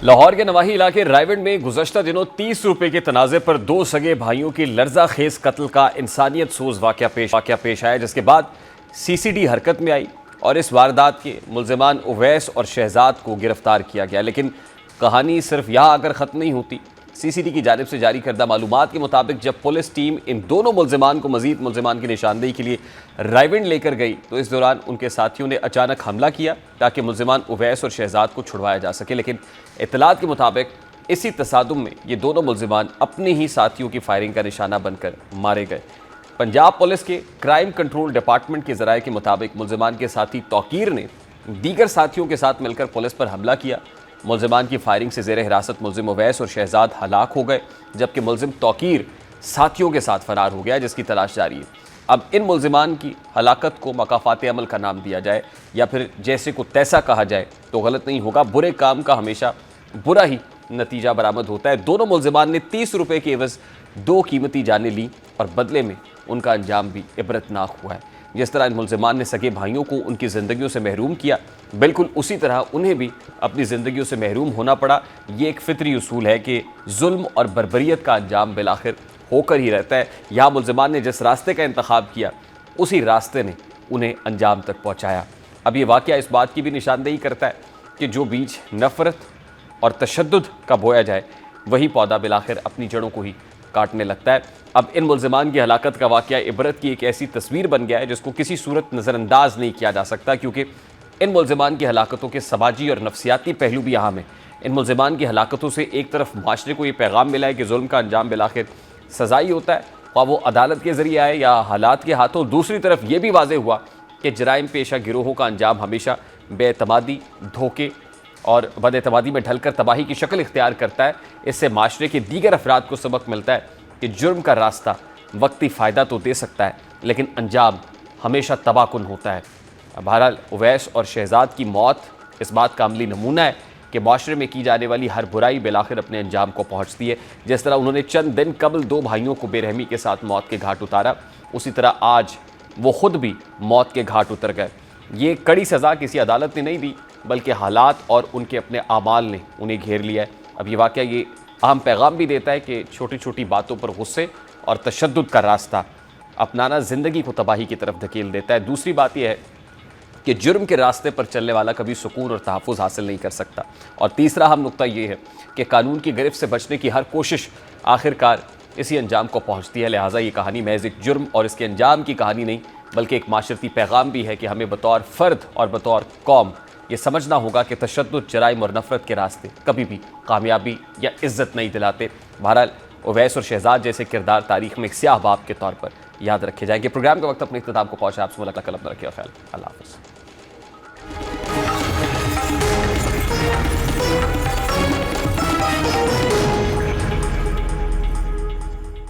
لاہور کے نواحی علاقے رائیونڈ میں گزشتہ دنوں 30 روپے کے تنازع پر دو سگے بھائیوں کی لرزہ خیز قتل کا انسانیت سوز واقعہ پیش آیا، جس کے بعد سی سی ڈی حرکت میں آئی اور اس واردات کے ملزمان اویس اور شہزاد کو گرفتار کیا گیا۔ لیکن کہانی صرف یہاں اگر ختم نہیں ہوتی۔ سی سی ڈی کی جانب سے جاری کردہ معلومات کے مطابق جب پولیس ٹیم ان دونوں ملزمان کو مزید ملزمان کی نشاندہی کے لیے رائیونڈ لے کر گئی تو اس دوران ان کے ساتھیوں نے اچانک حملہ کیا تاکہ ملزمان اویس اور شہزاد کو چھڑوایا جا سکے، لیکن اطلاعات کے مطابق اسی تصادم میں یہ دونوں ملزمان اپنے ہی ساتھیوں کی فائرنگ کا نشانہ بن کر مارے گئے۔ پنجاب پولیس کے کرائم کنٹرول ڈپارٹمنٹ کے ذرائع کے مطابق ملزمان کے ساتھی توقیر نے دیگر ساتھیوں کے ساتھ مل کر پولیس پر حملہ کیا۔ ملزمان کی فائرنگ سے زیر حراست ملزم اویس اور شہزاد ہلاک ہو گئے، جبکہ ملزم توقیر ساتھیوں کے ساتھ فرار ہو گیا، جس کی تلاش جاری ہے۔ اب ان ملزمان کی ہلاکت کو مکافات عمل کا نام دیا جائے یا پھر جیسے کو تیسا کہا جائے تو غلط نہیں ہوگا۔ برے کام کا ہمیشہ برا ہی نتیجہ برآمد ہوتا ہے۔ دونوں ملزمان نے 30 روپے کے عوض 2 قیمتی جانیں لیں اور بدلے میں ان کا انجام بھی عبرتناک ہوا ہے۔ جس طرح ان ملزمان نے سگے بھائیوں کو ان کی زندگیوں سے محروم کیا، بالکل اسی طرح انہیں بھی اپنی زندگیوں سے محروم ہونا پڑا۔ یہ ایک فطری اصول ہے کہ ظلم اور بربریت کا انجام بالآخر ہو کر ہی رہتا ہے۔ یہاں ملزمان نے جس راستے کا انتخاب کیا اسی راستے نے انہیں انجام تک پہنچایا۔ اب یہ واقعہ اس بات کی بھی نشاندہی کرتا ہے کہ جو بیج نفرت اور تشدد کا بویا جائے وہی پودا بالآخر اپنی جڑوں کو ہی کاٹنے لگتا ہے۔ اب ان ملزمان کی ہلاکت کا واقعہ عبرت کی ایک ایسی تصویر بن گیا ہے جس کو کسی صورت نظر انداز نہیں کیا جا سکتا، کیونکہ ان ملزمان کی ہلاکتوں کے سماجی اور نفسیاتی پہلو بھی اہم ہیں۔ ان ملزمان کی ہلاکتوں سے ایک طرف معاشرے کو یہ پیغام ملا ہے کہ ظلم کا انجام بالآخر سزائی ہوتا ہے، خواہ وہ عدالت کے ذریعے آئے یا حالات کے ہاتھوں۔ دوسری طرف یہ بھی واضح ہوا کہ جرائم پیشہ گروہوں کا انجام ہمیشہ بے اعتمادی، دھوکے اور بد اعتمادی میں ڈھل کر تباہی کی شکل اختیار کرتا ہے۔ اس سے معاشرے کے دیگر افراد کو سبق ملتا ہے کہ جرم کا راستہ وقتی فائدہ تو دے سکتا ہے لیکن انجام ہمیشہ تباہ کن ہوتا ہے۔ بہرحال اویس اور شہزاد کی موت اس بات کا عملی نمونہ ہے کہ معاشرے میں کی جانے والی ہر برائی بالآخر اپنے انجام کو پہنچتی ہے۔ جس طرح انہوں نے چند دن قبل 2 بھائیوں کو بے رحمی کے ساتھ موت کے گھاٹ اتارا، اسی طرح آج وہ خود بھی موت کے گھاٹ اتر گئے۔ یہ کڑی سزا کسی عدالت نے نہیں دی بلکہ حالات اور ان کے اپنے اعمال نے انہیں گھیر لیا ہے۔ اب یہ واقعہ یہ اہم پیغام بھی دیتا ہے کہ چھوٹی چھوٹی باتوں پر غصے اور تشدد کا راستہ اپنانا زندگی کو تباہی کی طرف دھکیل دیتا ہے۔ دوسری بات یہ ہے کہ جرم کے راستے پر چلنے والا کبھی سکون اور تحفظ حاصل نہیں کر سکتا۔ اور تیسرا اہم نقطہ یہ ہے کہ قانون کی گرفت سے بچنے کی ہر کوشش آخرکار اسی انجام کو پہنچتی ہے۔ لہٰذا یہ کہانی محض ایک جرم اور اس کے انجام کی کہانی نہیں بلکہ ایک معاشرتی پیغام بھی ہے کہ ہمیں بطور فرد اور بطور قوم یہ سمجھنا ہوگا کہ تشدد، جرائم اور نفرت کے راستے کبھی بھی کامیابی یا عزت نہیں دلاتے۔ بہرحال اویس اور شہزاد جیسے کردار تاریخ میں ایک سیاہ باب کے طور پر یاد رکھے جائیں گے۔ پروگرام کا وقت اپنے اختتام کو پہنچا، آپ سے ملاقات کل، اپنا رکھیے خیال۔ اللہ حافظ۔